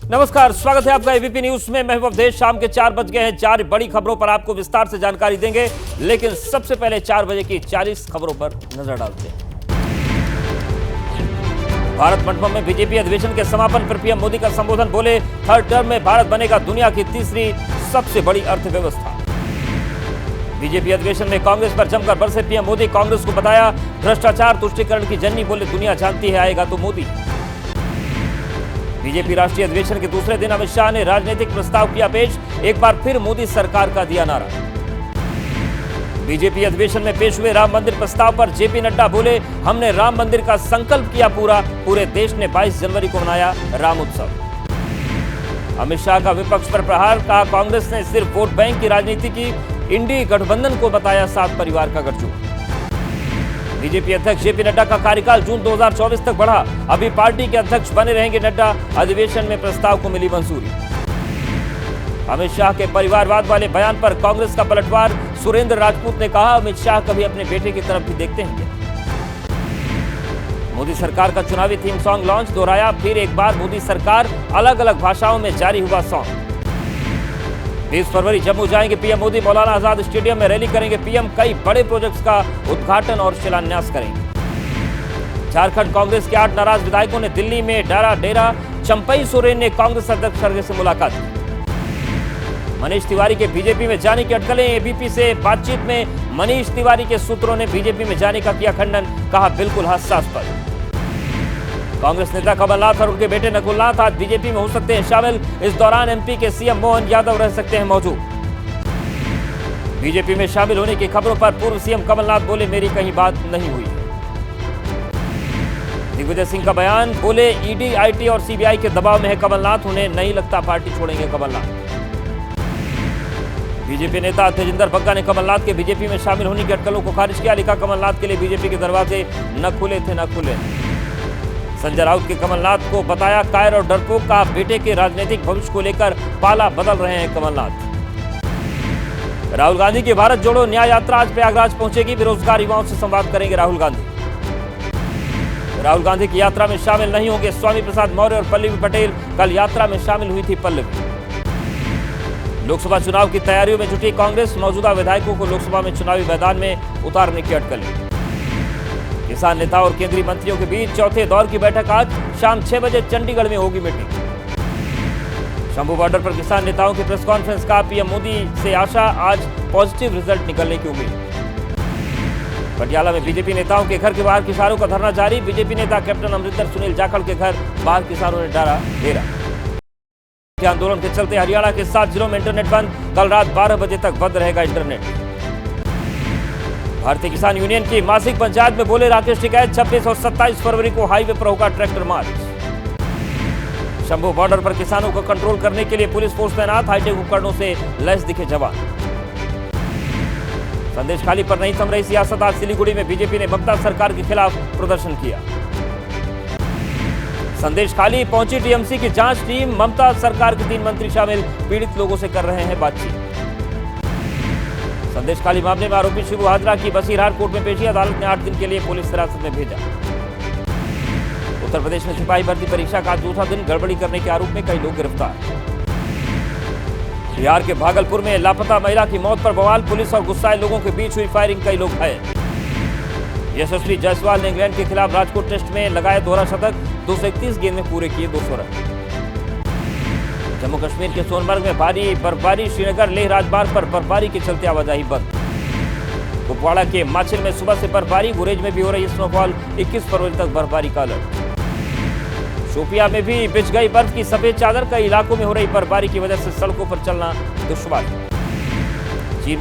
नमस्कार, स्वागत है आपका एबीपी न्यूज में। मैं अवधेश। शाम के 4 बज गए हैं। 4 बड़ी खबरों पर आपको विस्तार से जानकारी देंगे, लेकिन सबसे पहले 4 बजे की 40 खबरों पर नजर डालते हैं। भारत मंडपम में बीजेपी अधिवेशन के समापन पर पीएम मोदी का संबोधन। बोले, थर्ड टर्म में भारत बनेगा दुनिया की तीसरी सबसे बड़ी अर्थव्यवस्था। बीजेपी अधिवेशन में कांग्रेस पर जमकर बरसे पीएम मोदी। कांग्रेस को बताया भ्रष्टाचार तुष्टीकरण की जननी। बोले, दुनिया जानती है आएगा तो मोदी। बीजेपी राष्ट्रीय अधिवेशन के दूसरे दिन अमित शाह ने राजनीतिक प्रस्ताव किया पेश। एक बार फिर मोदी सरकार का दिया नारा। बीजेपी अधिवेशन में पेश हुए राम मंदिर प्रस्ताव पर जेपी नड्डा बोले, हमने राम मंदिर का संकल्प किया पूरा। पूरे देश ने 22 जनवरी को मनाया राम उत्सव। अमित शाह का विपक्ष पर प्रहार। कहा, कांग्रेस ने सिर्फ वोट बैंक की राजनीति की। इंडी गठबंधन को बताया 7 परिवार का गठजोड़। बीजेपी अध्यक्ष जेपी नड्डा का कार्यकाल जून 2024 तक बढ़ा। अभी पार्टी के अध्यक्ष बने रहेंगे नड्डा। अधिवेशन में प्रस्ताव को मिली मंजूरी। अमित शाह के परिवारवाद वाले बयान पर कांग्रेस का पलटवार। सुरेंद्र राजपूत ने कहा, अमित शाह कभी अपने बेटे की तरफ भी देखते हैं। मोदी सरकार का चुनावी थीम सॉन्ग लॉन्च। दोहराया, फिर एक बार मोदी सरकार। अलग अलग भाषाओं में जारी हुआ सॉन्ग। 20 फरवरी जम्मू जाएंगे पीएम मोदी। मौलाना आजाद स्टेडियम में रैली करेंगे पीएम। कई बड़े प्रोजेक्ट्स का उद्घाटन और शिलान्यास करेंगे। झारखंड कांग्रेस के 8 नाराज विधायकों ने दिल्ली में डाला डेरा। चंपई सोरेन ने कांग्रेस अध्यक्ष खड़गे से मुलाकात की। मनीष तिवारी के बीजेपी में जाने की अटकलें। एबीपी से बातचीत में मनीष तिवारी के सूत्रों ने बीजेपी में जाने का किया खंडन। कहा, बिल्कुल हास्यास्पद। कांग्रेस नेता कमलनाथ और उनके बेटे नकुलनाथ आज बीजेपी में हो सकते हैं शामिल। इस दौरान एमपी के सीएम मोहन यादव रह सकते हैं मौजूद। बीजेपी में शामिल होने की खबरों पर पूर्व सीएम कमलनाथ बोले, मेरी कहीं बात नहीं हुई। दिग्विजय सिंह का बयान। बोले, ईडी, आईटी और सीबीआई के दबाव में है कमलनाथ। उन्हें नहीं लगता पार्टी छोड़ेंगे कमलनाथ। बीजेपी नेता तेजिंदर बग्गा ने कमलनाथ के बीजेपी में शामिल होने की अटकलों को खारिज किया। लिखा, कमलनाथ के लिए बीजेपी के दरवाजे न खुले थे न खुले। संजय राउत के कमलनाथ को बताया कायर और डरपोक। का बेटे के राजनीतिक भविष्य को लेकर पाला बदल रहे हैं कमलनाथ। राहुल गांधी की भारत जोड़ो न्याय यात्रा आज प्रयागराज पहुंचेगी। बेरोजगार युवाओं से संवाद करेंगे राहुल गांधी। राहुल गांधी की यात्रा में शामिल नहीं होंगे स्वामी प्रसाद मौर्य और पल्लवी पटेल। कल यात्रा में शामिल हुई थी पल्लवी। लोकसभा चुनाव की तैयारियों में जुटी कांग्रेस। मौजूदा विधायकों को लोकसभा में चुनावी मैदान में उतारने की अटकलें। किसान नेता और केंद्रीय मंत्रियों के बीच चौथे दौर की बैठक आज शाम 6 बजे चंडीगढ़ में होगी मीटिंग। शंभू बॉर्डर पर किसान नेताओं की प्रेस कॉन्फ्रेंस का। पीएम मोदी से आशा, आज पॉजिटिव रिजल्ट निकलने की उम्मीद। पटियाला में बीजेपी नेताओं के घर के बाहर किसानों का धरना जारी। बीजेपी नेता कैप्टन अमरिंदर सुनील जाखड़ के घर बाहर किसानों ने डाला डेरा। आंदोलन के चलते हरियाणा के 7 जिलों में इंटरनेट बंद। कल रात 12 बजे तक बंद रहेगा इंटरनेट। भारतीय किसान यूनियन की मासिक पंचायत में बोले राकेश टिकैत, 26 और 27 फरवरी को हाईवे पर होगा ट्रैक्टर मार्च। शंभू बॉर्डर पर किसानों को कंट्रोल करने के लिए पुलिस फोर्स तैनात। हाईटेक उपकरणों से लैस दिखे जवान। संदेश खाली पर नहीं थम रही सियासत। आज सिलीगुड़ी में बीजेपी ने ममता सरकार के खिलाफ प्रदर्शन किया। संदेश खाली पहुंची टीएमसी की जांच टीम। ममता सरकार के 3 मंत्री शामिल। पीड़ित लोगों से कर रहे हैं बातचीत। संदेश खाली मामले में आरोपी शिबू हाजरा की बसीरहाट कोर्ट में पेशी। अदालत ने 8 दिन के लिए पुलिस हिरासत में भेजा। उत्तर प्रदेश में सिपाही भर्ती परीक्षा का दूसरा दिन। गड़बड़ी करने के आरोप में कई लोग गिरफ्तार। बिहार के भागलपुर में लापता महिला की मौत पर बवाल। पुलिस और गुस्साए लोगों के बीच हुई फायरिंग। कई लोग घायल। यशस्वी जायसवाल ने इंग्लैंड के खिलाफ राजकोट टेस्ट में लगाए दोहरा शतक। 231 गेंद में पूरे किए 200 रन। जम्मू कश्मीर के सोनमर्ग में भारी बर्फबारी। श्रीनगर लेह राजमार्ग पर बर्फबारी के चलते आवाजाही बंद। कुपवाड़ा के माचिल में सुबह से बर्फबारी। गुरेज में भी हो रही स्नोफॉल। 21 फरवरी तक बर्फबारी का अलर्ट। शोपिया में भी बिछ गई बर्फ की सफेद चादर। कई इलाकों में हो रही बर्फबारी की वजह से सड़कों पर चलना दुश्वार।